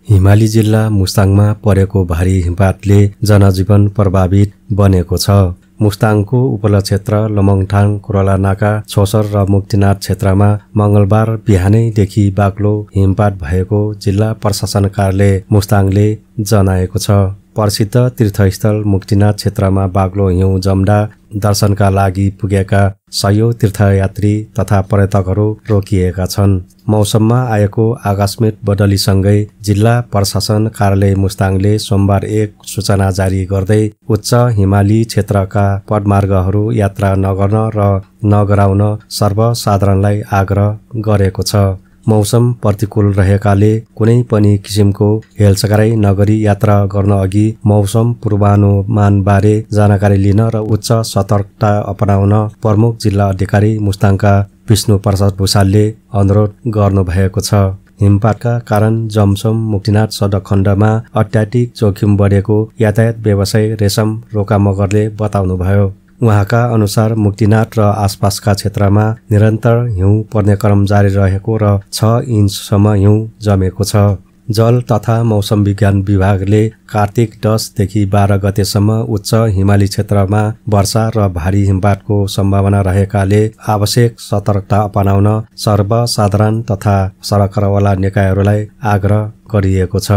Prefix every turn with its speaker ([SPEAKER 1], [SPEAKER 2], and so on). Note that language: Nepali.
[SPEAKER 1] हिमाली जिल्ला मुस्ताङमा परेको भारी हिमपातले जनजीवन प्रभावित बनेको छ। मुस्ताङको उपल्लो क्षेत्र लमङठाङ, कोरलानाका, छोसर र मुक्तिनाथ क्षेत्रमा मंगलबार बिहानैदेखि बाक्लो हिमपात भएको जिल्ला प्रशासन कार्यालय मुस्ताङले जनाएको छ। प्रसिद्ध तीर्थस्थल मुक्तिनाथ क्षेत्रमा बाक्लो हिउँ जम्दा दर्शनका लागि पुगेका सयौं तीर्थयात्री तथा पर्यटकहरू रोकिएका छन्। मौसममा आएको आकस्मिक बदलीसँगै जिल्ला प्रशासन कार्यालय मुस्ताङले सोमबार एक सूचना जारी गर्दै उच्च हिमाली क्षेत्रका पदमार्गहरू यात्रा नगर्न र नगराउन सर्वसाधारणलाई आग्रह गरेको छ। मौसम प्रतिकूल रहेकाले कुनै पनि किसिमको हेलचक्राइ नगरी यात्रा गर्न अघि मौसम पूर्वानुमानबारे जानकारी लिन र उच्च सतर्कता अपनाउन प्रमुख जिल्ला अधिकारी मुस्ताङका विष्णु प्रसाद भुषालले अनुरोध गर्नुभएको छ। हिमपातका कारण जमसोम मुक्तिनाथ सडक खण्डमा अत्याधिक जोखिम बढेको यातायात व्यवसायी रेशम रोकामगरले बताउनुभयो। उहाँका अनुसार मुक्तिनाथ र आसपासका क्षेत्रमा निरन्तर हिउँ पर्ने क्रम जारी रहेको र 6 इन्चसम्म हिउँ जमेको छ। जल तथा मौसम विज्ञान विभागले कार्तिक 10 देखि 12 गतेसम्म उच्च हिमाली क्षेत्रमा वर्षा र भारी हिमपातको सम्भावना रहेकाले आवश्यक सतर्कता अपनाउन सर्वसाधारण तथा सरकारवाला निकायहरूलाई आग्रह गरिएको छ।